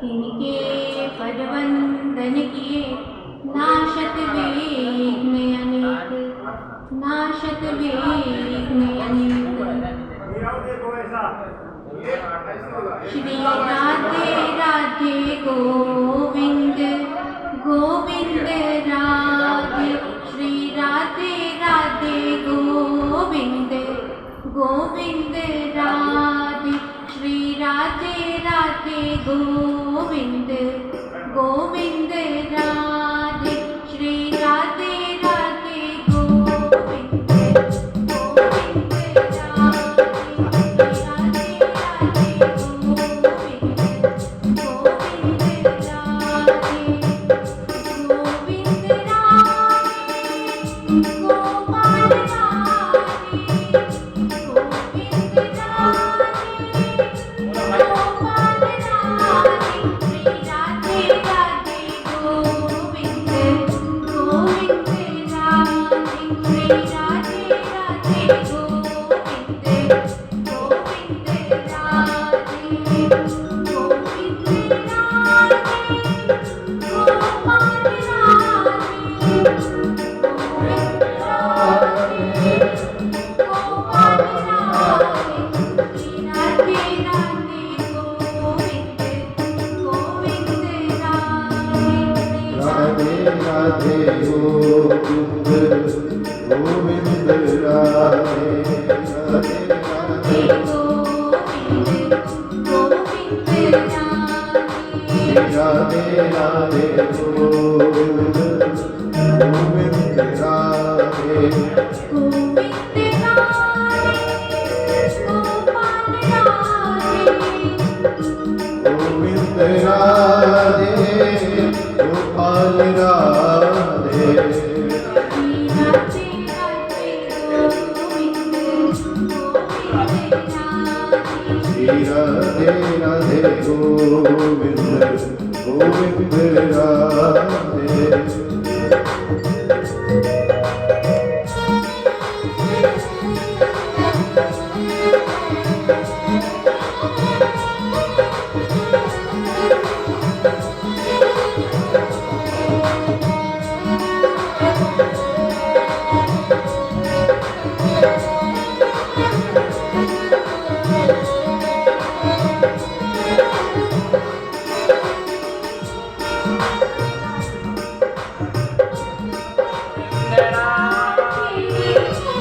तिनके पदवंदन किए नाशत विघ्न अनेक, नाशत विघ्न अनेक। श्री राधे राधे गोविंद गोविंद राधे, श्री राधे राधे गोविंद गोविंद राधे, श्री राधे राधे गोविंद गोविंद राधे, श्री राधे राधे गोविंद गोविंद राधे, श्री राधे राधे गोविंद गोविंद राधे, गोविंद राधे गोपाल राधे, गोविंद राधे गोपाल राधे, श्री राधे राधे गोविंद गोविंद राधे, श्री राधे राधे गोविंद गोविंद राधे, गोविंद राधे गोपाल राधे, गोविंद राधे गोपाल राधे, श्री राधे राधे गोविंद गोविंद राधे, राधे राधे गोविंद गोविंद राधे राधे राधे गोविंद गोविंद राधे, राधे राधे गोविंद गोविंद राधे गोविंद राधे गोपाल राधे, गोविंद राधे गोपाल राधे श्री राधे राधे गोविंद गोविंद राधे, श्री राधे राधे गोविंद गोविंद राधे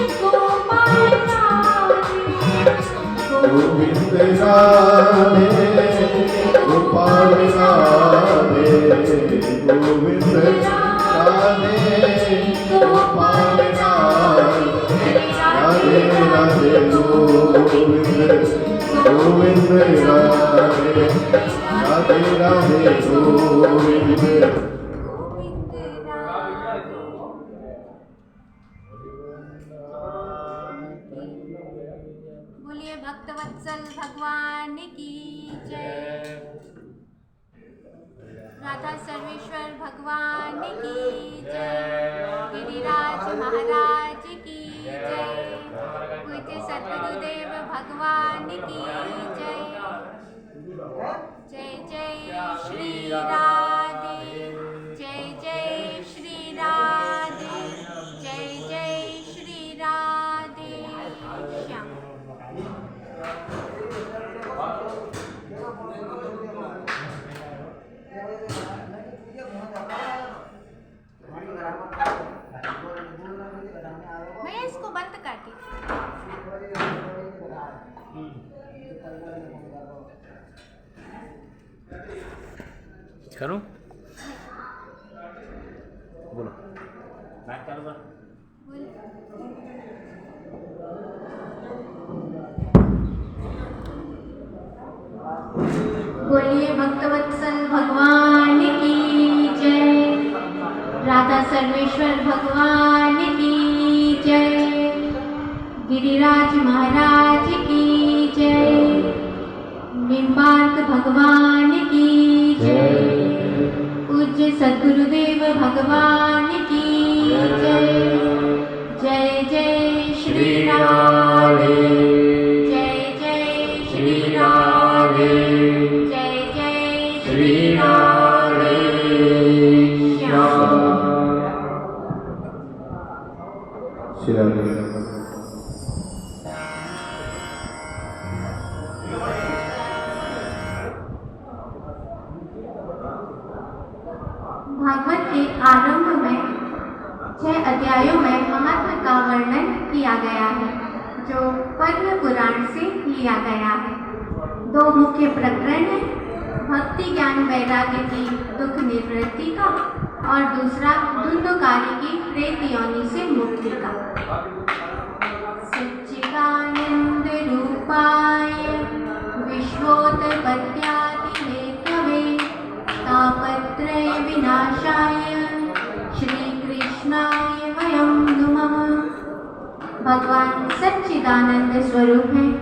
गोपाल गोविंद राधे गोपाल राधे गोविंद राधे गोपाल राधे राधे राधे गोविंद गोविंद राधे राधे राधे गोविंद गोविंद राधे। बोलिए भक्तवत्सल भगवान की जय, राधा सर्वेश्वर भगवान की जय, गिरिराज महाराज की जय, पूज्य सद्गुरुदेव भगवान की जय। जय जय श्री राधे, जय जय श्री राधे, जय जय श्री राधे श्याम। भैया इसको बंद कर दी। करूं? बोलो। बात चालू कर। बोलिए भक्तवत्सल भगवान की जय, राधा सर्वेश्वर भगवान की जय, गिरिराज महाराज की जय, बिंबार्क भगवान की जय, पूज्य सद्गुरुदेव भगवान की जय। जय जय श्री राधे, जय जय श्री राधे, जय जय श्री भागवत के आरंभ में 6 अध्यायों में महात्मा का वर्णन किया गया है, जो पद्म पुराण से लिया गया है। 2 मुख्य प्रकरण हैं, भक्ति ज्ञान वैराग्य की दुख निवृत्ति का और दूसरा धुंधकारी की प्रेत योनि से मुक्ति का। सच्चिदानंद रूपाय विश्वोत्पत्त्यादि हेतवे तापत्रय विनाशाय श्री कृष्णाय वयं नमः। भगवान सच्चिदानंद स्वरूप हैं,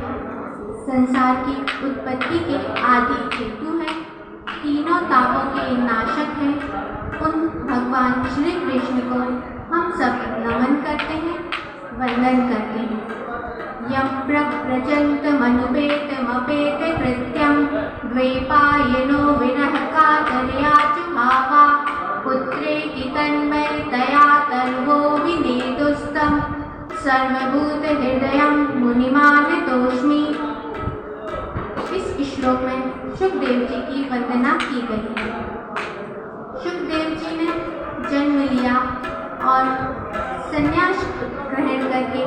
संसार की उत्पत्ति के आदि हेतु हैं, तीनों तापों के नाशक हैं। उन भगवान श्री कृष्ण को हम सब नमन करते हैं, वंदन करते हैं। यम प्रव्रजन्तमनुपेतमपेत कृत्यं द्वैपायनो विरह कातरया जुहावा पुत्रेति तन्मयतया तर्वो विनेदुस्तं सर्वभूतहृदयं मुनिमानतोऽस्मि। इस श्लोक में शुकदेव जी की वंदना की गई है। शुकदेव जी ने जन्म लिया और संन्यास ग्रहण करके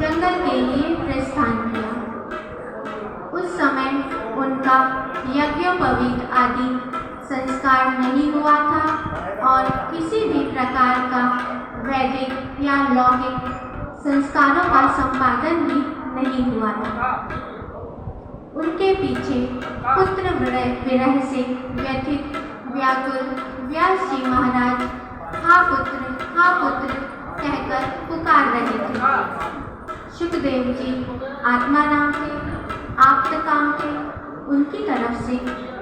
जंगल के लिए प्रस्थान किया। उस समय उनका यज्ञोपवीत आदि संस्कार नहीं हुआ था और किसी भी प्रकार का वैदिक या लौकिक संस्कारों का संपादन भी नहीं हुआ था। उनके पीछे पुत्र विरह से व्यथित व्याकुल व्यास जी महाराज हा पुत्र कहकर पुकार रहे थे। शुकदेव जी आत्माराम थे, आप्तकाम थे। उनकी तरफ से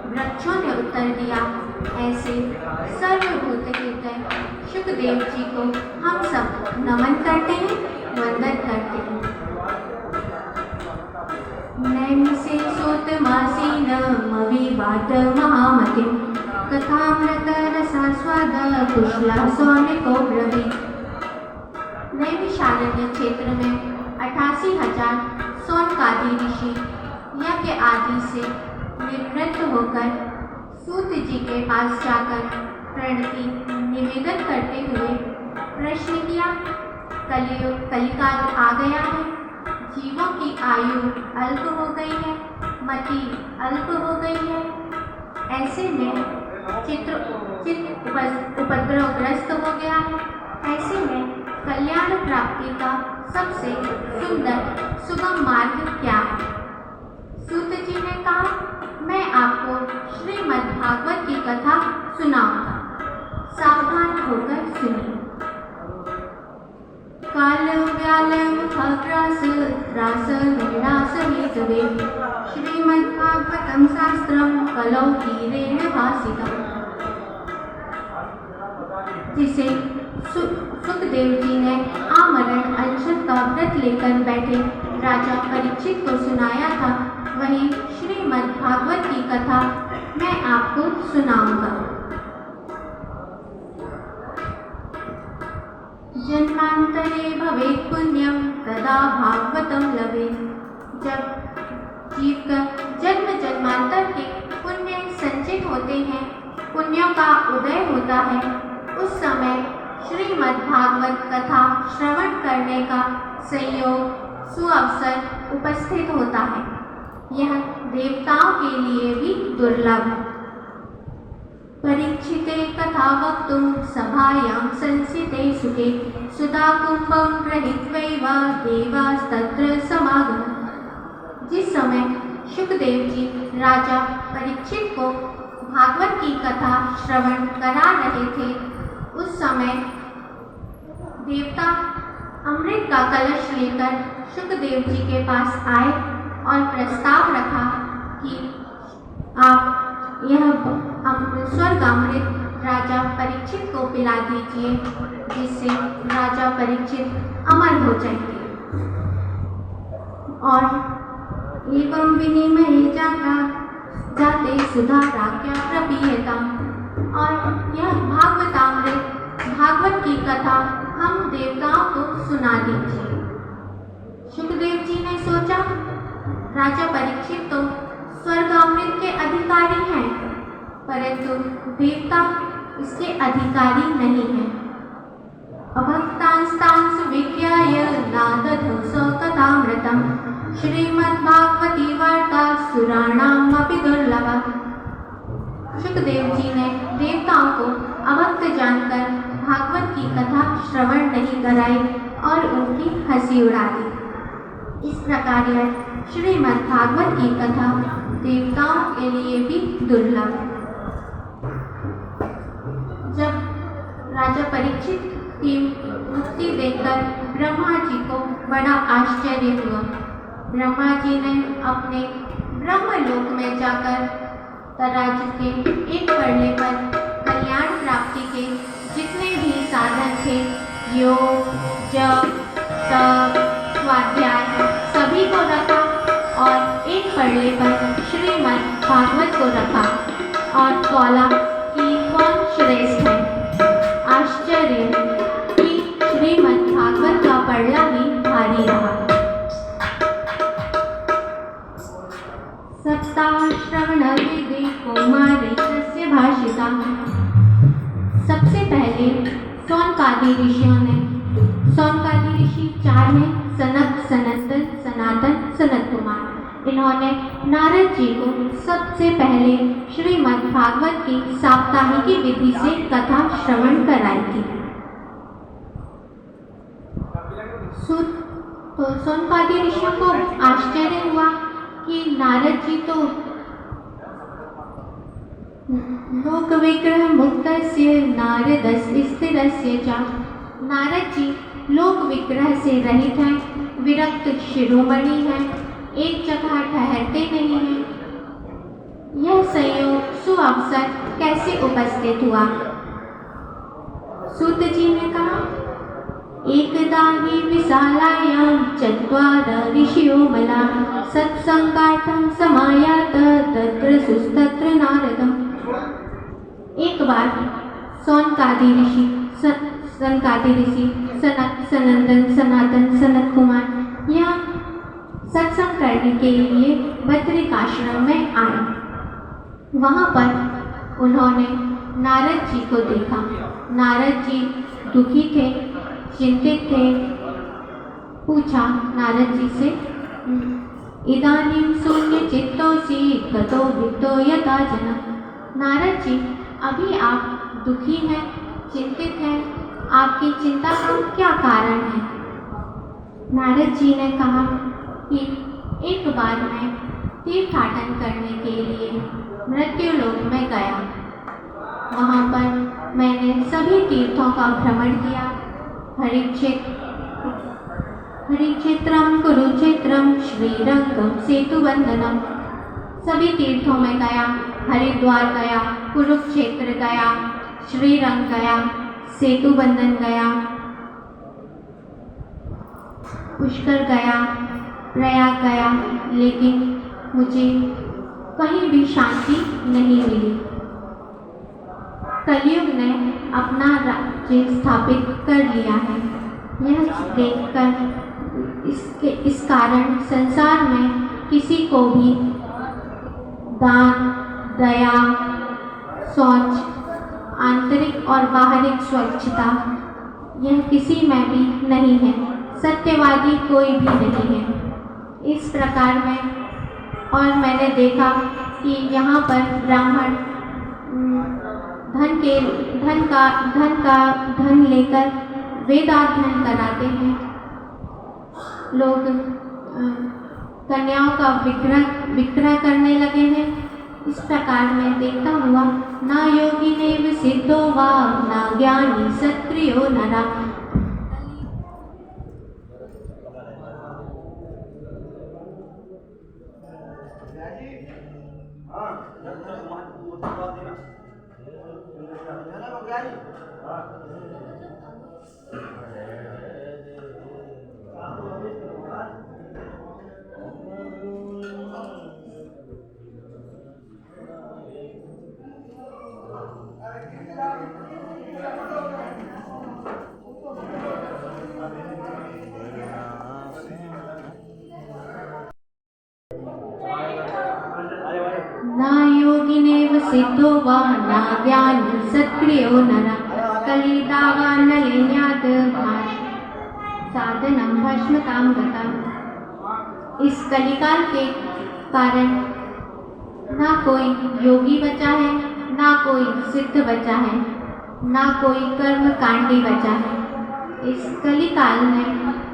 वृक्षों ने उत्तर दिया। ऐसे सर्वभूत हृदय शुकदेव जी को हम सब नमन करते हैं, वंदन करते हैं। नैम से सोतमासीन अविवाद महामतिम कथामृत रसास्वाद कुशला सौनिको ब्रवीत। नैमिषारण्य क्षेत्र में 88,000 सौनकादि ऋषि यज्ञ आदि से निवृत्त होकर सूत जी के पास जाकर प्रणति निवेदन करते हुए प्रश्न किया, कलिकाल आ गया है, जीवों की आयु अल्प हो गई है, मति अल्प हो गई है। ऐसे में चित्त उपद्रवग्रस्त हो गया है। ऐसे में कल्याण प्राप्ति का सबसे सुंदर सुगम मार्ग क्या है? सूत जी ने कहा, मैं आपको श्रीमद् भागवत की कथा सुनाऊंगा, सावधान होकर सुनिए। काल व्यालम खग्रास त्रास विनाश हेतवे श्रीमद् भागवतम शास्त्रम कलौ कीरेण भासितम्। जिसे सुखदेव जी ने आमरण अनशन का व्रत लेकर बैठे राजा परीक्षित को सुनाया था, वही श्रीमद् भागवत की कथा मैं आपको सुनाऊंगा। जन्मांतरे भवेत् पुण्यम तदा भागवतम लभेत्। जब जीव का जन्म जन्मांतर के पुण्य संचित होते हैं, पुण्यों का उदय होता है, उस समय श्रीमद् भागवत कथा श्रवण करने का संयोग सुअवसर उपस्थित होता है। यह देवताओं के लिए भी दुर्लभ है। परीक्षिते कथा वक्तुं सभायां संस्थिते सुखे सुधाकुंभं गृहीत्वैव देवास्तत्र समागमः। जिस समय शुकदेव जी राजा परीक्षित को भागवत की कथा श्रवण करा रहे थे, उस समय देवता अमृत का कलश लेकर शुकदेव जी के पास आए और प्रस्ताव रखा कि आप यह स्वर्ग अमृत राजा परीक्षित को पिला दीजिए, जिससे राजा परीक्षित अमर हो जाएंगे। और एवं विनिमय जाते सुधा राज्ञा प्रपीयता। और यह भागवतामृत भागवत की कथा हम देवताओं को सुना दीजिए। शुकदेव जी ने सोचा, राजा परीक्षित तो स्वर्ग अमृत के अधिकारी हैं, परंतु देवता इसके अधिकारी नहीं हैं। अभक्तांस्तांस विज्ञाय नादधो कथामृतम् श्रीमद्भागवती वार्ता सुराणामपि दुर्लभा। सुखदेव जी ने देवताओं को अभक्त जानकर भागवत की कथा श्रवण नहीं कराई और उनकी हंसी उड़ा दी। इस प्रकार यह श्रीमद् भागवत की कथा देवताओं के लिए भी दुर्लभ। जब राजा परीक्षित की मुक्ति देखकर ब्रह्मा जी को बड़ा आश्चर्य हुआ। ब्रह्मा जी ने अपने ब्रह्मलोक में जाकर तराजू के एक पड़ने पर कल्याण प्राप्ति के जितने भी साधन थे, योग, जप, तप, स्वाध्याय, सभी को रखा और एक पड़ने पर श्रीमद् भागवत को रखा और तौला कि कौन श्रेष्ठ है। आश्चर्य कि श्रीमद् भागवत का पड़ला भी भारी रहा। सप्ताश्रवण विधि कौमारी तस्य भाषिता। सबसे पहले सौनकादि ऋषियों ने, सौनकादि ऋषि 4 में सनक, सनंदन, सनातन, सनत कुमार, इन्होंने नारद जी को सबसे पहले श्रीमद् भागवत की साप्ताहिकी विधि से कथा श्रवण कराई थी। तो सौनकादि ऋषियों को आश्चर्य हुआ कि नारद जी तो लोक विग्रह मुक्तस्य नारदस्य स्थिरस्य च। नारद जी लोक विग्रह से रहित हैं, विरक्त शिरोमणि हैं, एक जगह ठहरते नहीं हैं। यह संयोग सुअवसर कैसे उपस्थित हुआ? सूत जी ने कहा, एकदा हि विशालायां चत्वार ऋषियो बला सत्संगार्थं समायात तत्र सुस्तत्र नारदम्। एक बार सौनकादि ऋषि, सनकादि ऋषि, सनक, सनंदन, सनातन, सनत कुमार यहाँ सत्संग करने के लिए बद्रिकाश्रम में आए। वहाँ पर उन्होंने नारद जी को देखा। नारद जी दुखी थे, चिंतित थे। पूछा नारद जी से, इदानीं शून्य चित्तोऽसि गतो वित्तो यथा जना। नारद जी, अभी आप दुखी हैं, चिंतित हैं, आपकी चिंता का क्या कारण है? नारद जी ने कहा कि एक बार मैं तीर्थाटन करने के लिए मृत्युलोक में गया। वहाँ पर मैंने सभी तीर्थों का भ्रमण किया। हरिक्षेत्रम, कुरुक्षेत्रम, श्रीरंगम, सेतुबंधनम, सभी तीर्थों में गया। हरिद्वार गया, कुरुक्षेत्र गया, श्रीरंग गया, सेतुबंधन गया, पुष्कर गया, प्रयाग गया, लेकिन मुझे कहीं भी शांति नहीं मिली। कलयुग ने अपना राज्य स्थापित कर लिया है। यह देखकर इस कारण संसार में किसी को भी दान, दया, शौच, आंतरिक और बाहरिक स्वच्छता, यह किसी में भी नहीं है। सत्यवादी कोई भी नहीं है इस प्रकार में। और मैंने देखा कि यहाँ पर ब्राह्मण धन लेकर वेदाध्ययन कराते हैं। लोग कन्याओं का विक्रय करने लगे हैं। इस प्रकार में देखता हुआ, ना योगी नैव सिद्धो वा ना ज्ञानी सत्क्रियो नरा। सिद्धो वा न ज्ञान सत्क्रियो नर कलिदावा नलिन्यात् साधनम भस्मतां गता। इस कलिकाल के कारण ना कोई योगी बचा है, ना कोई सिद्ध बचा है, ना कोई कर्म कांडी बचा है। इस कलिकाल में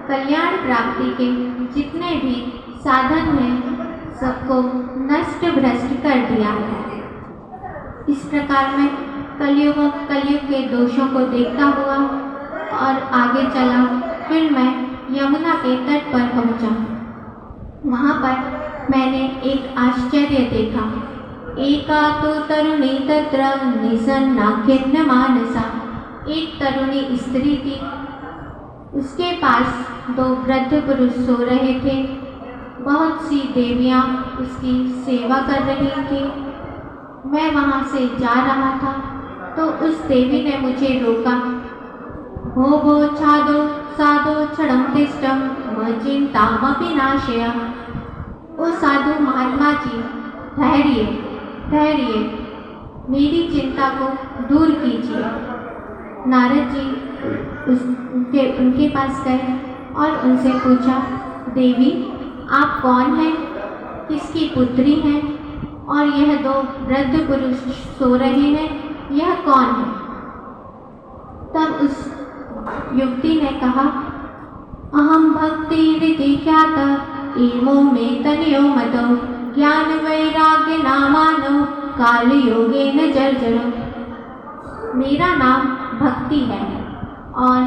कल्याण प्राप्ति के जितने भी साधन हैं सबको नष्ट भ्रष्ट कर दिया है। इस प्रकार में कलयुग के दोषों को देखता हुआ और आगे चला। फिर मैं यमुना के तट पर पहुंचा। वहाँ पर मैंने एक आश्चर्य देखा। एका तो तरुणी तत्र निसन्ना खिन्न मानसा। एक तरुणी स्त्री थी, उसके पास दो वृद्ध पुरुष सो रहे थे। बहुत सी देवियाँ उसकी सेवा कर रही थी। मैं वहाँ से जा रहा था तो उस देवी ने मुझे रोका। भो भो छादो साधो क्षणं तिष्ठं चिंतामपि नाशय। ओ साधु महात्मा जी, ठहरिए ठहरिए, मेरी चिंता को दूर कीजिए। नारद जी उनके पास गए और उनसे पूछा, देवी आप कौन हैं, किसकी पुत्री हैं, और यह दो वृद्ध पुरुष सो रहे हैं, यह कौन है? तब उस युवती ने कहा, अहम भक्ति रीति ख्याता इमो में तनियो मतो ज्ञान वैराग्य नामानो काल योगे न जर्जरो। मेरा नाम भक्ति है और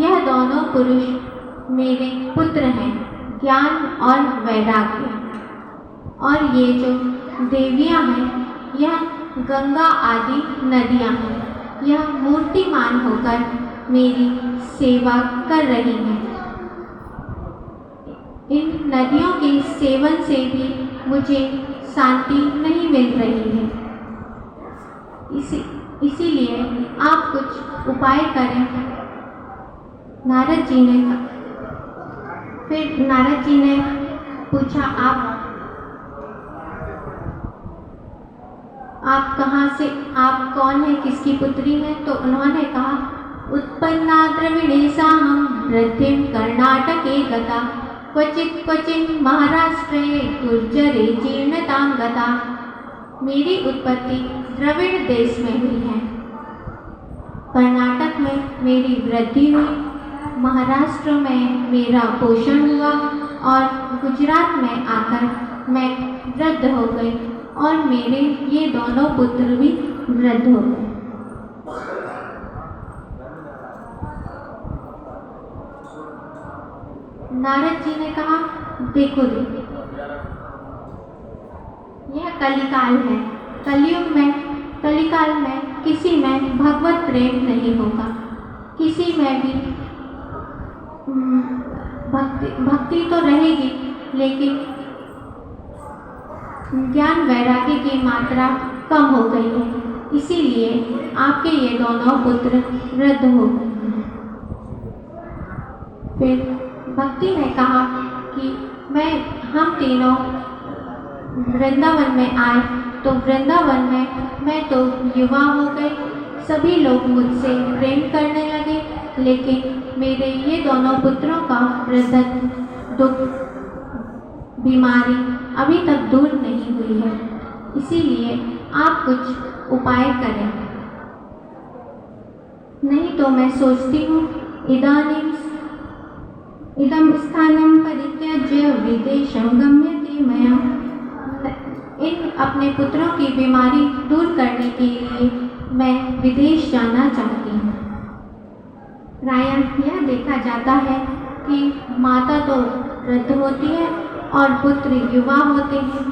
यह दोनों पुरुष मेरे पुत्र हैं, ज्ञान और वैराग्य। और ये जो देवियाँ हैं यह गंगा आदि नदियाँ हैं, यह मूर्तिमान होकर मेरी सेवा कर रही हैं। इन नदियों के सेवन से भी मुझे शांति नहीं मिल रही है। इसीलिए आप कुछ उपाय करें। नारद जी ने पूछा, आप कहाँ से, आप कौन हैं, किसकी पुत्री हैं? तो उन्होंने कहा, उत्पन्ना द्रविड़ेशाहं वृद्धिं कर्णाटके गता क्वचित् क्वचिन् महाराष्ट्रे गुर्जरे जीर्णतां गता। मेरी उत्पत्ति द्रविड़ देश में हुई है, कर्नाटक में मेरी वृद्धि हुई, महाराष्ट्र में मेरा पोषण हुआ और गुजरात में आकर मैं वृद्ध हो गई और मेरे ये दोनों पुत्र भी वृद्ध हो गए। नारद जी ने कहा, देखो यह कलिकाल है। कलिकाल में किसी में भगवत प्रेम नहीं होगा, किसी में भी भक्ति तो रहेगी लेकिन ज्ञान वैराग्य की मात्रा कम हो गई है। इसीलिए आपके ये दोनों पुत्र वृद्ध हो गए हैं। फिर भक्ति ने कहा कि हम तीनों वृंदावन में आए तो वृंदावन में मैं तो युवा हो गई, सभी लोग मुझसे प्रेम करने लगे, लेकिन मेरे ये दोनों पुत्रों का वृद्धत्व, दुख, बीमारी अभी तक दूर नहीं हुई है। इसीलिए आप कुछ उपाय करें, नहीं तो मैं सोचती हूँ इदं स्थानं परित्यज्य विदेशं गम्यते मया। इन अपने पुत्रों की बीमारी दूर करने के लिए मैं विदेश जाना चाहती हूँ। प्रायः यह देखा जाता है कि माता तो वृद्ध होती है और पुत्र युवा होते हैं,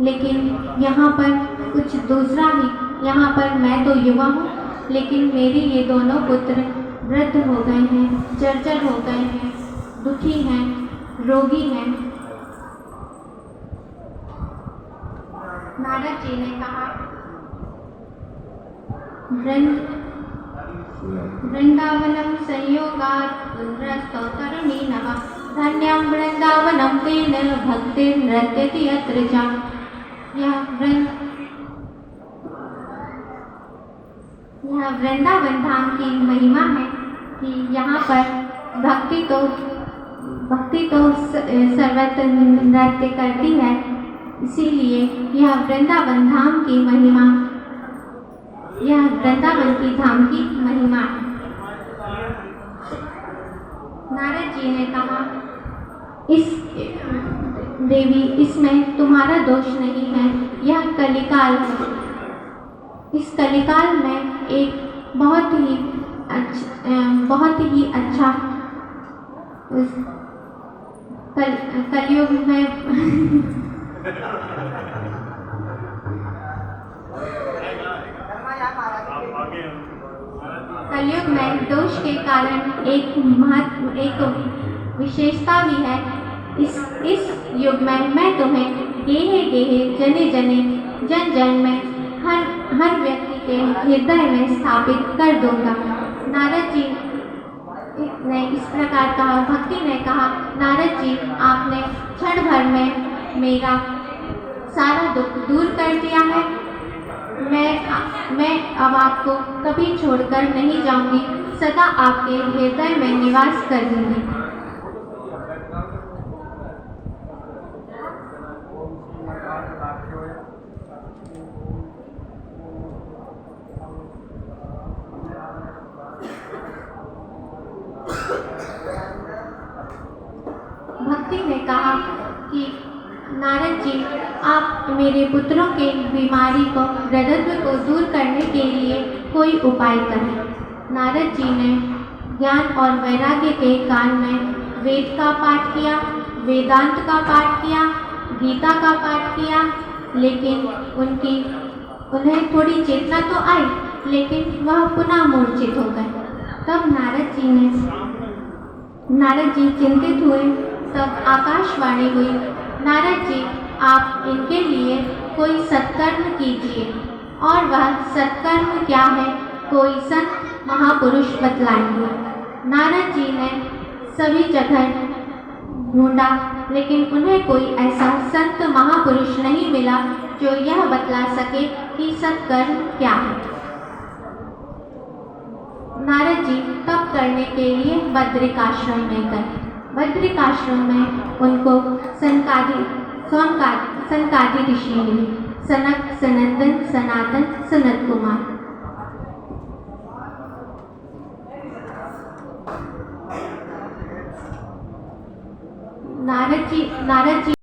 लेकिन यहाँ पर कुछ दूसरा ही। यहाँ पर मैं तो युवा हूँ लेकिन मेरे ये दोनों पुत्र वृद्ध हो गए हैं, जर्जर हो गए हैं, दुखी हैं, रोगी हैं। नारद जी ने कहा, वृंदावनम संयोगात् पुनरस्तो तरुणीनः धन्यं वृंदावनं तेन भक्तिर्नृत्यति यत्र च। यह यह वृंदावन धाम की महिमा है कि यहाँ पर भक्ति तो सर्वत्र नृत्य करती है, इसीलिए यह वृंदावन धाम की महिमा, यह वृंदावन की धाम की महिमा है। नारद जी ने कहा, इस देवी, इसमें तुम्हारा दोष नहीं है, यह कलिकाल है। इस कलिकाल में एक बहुत ही अच्छा कलयुग में कलयुग में दोष के कारण एक विशेषता भी है। इस युग में मैं तुम्हें गेहे गेहे जने जने जन जन में हर व्यक्ति के हृदय में स्थापित कर दूंगा। नारद जी ने इस प्रकार कहा। भक्ति ने कहा, नारद जी, आपने क्षण भर में मेरा सारा दुख दूर कर दिया है। मैं अब आपको कभी छोड़कर नहीं जाऊंगी, सदा आपके हृदय में निवास करूंगी। भक्ति ने कहा कि नारद जी, आप मेरे पुत्रों के बीमारी को, वृद्धत्व को दूर करने के लिए कोई उपाय करें। नारद जी ने ज्ञान और वैराग्य के काल में वेद का पाठ किया, वेदांत का पाठ किया, गीता का पाठ किया, लेकिन उन्हें थोड़ी चेतना तो आई, लेकिन वह पुनः मूर्छित हो गए। तब नारद जी चिंतित हुए। तब आकाशवाणी हुई, नारद जी, आप इनके लिए कोई सत्कर्म कीजिए। और वह सत्कर्म क्या है, कोई संत महापुरुष बतलाएंगे। नारद जी ने सभी जगह ढूंढा, लेकिन उन्हें कोई ऐसा संत महापुरुष नहीं मिला जो यह बतला सके कि सत्कर्म क्या है। नारद जी तप करने के लिए बद्रिकाश्रम में गए। बद्रिकाश्रम में उनको सनकादि ऋषि मिले, सनक, सनंदन, सनातन, सनत कुमार। नारद जी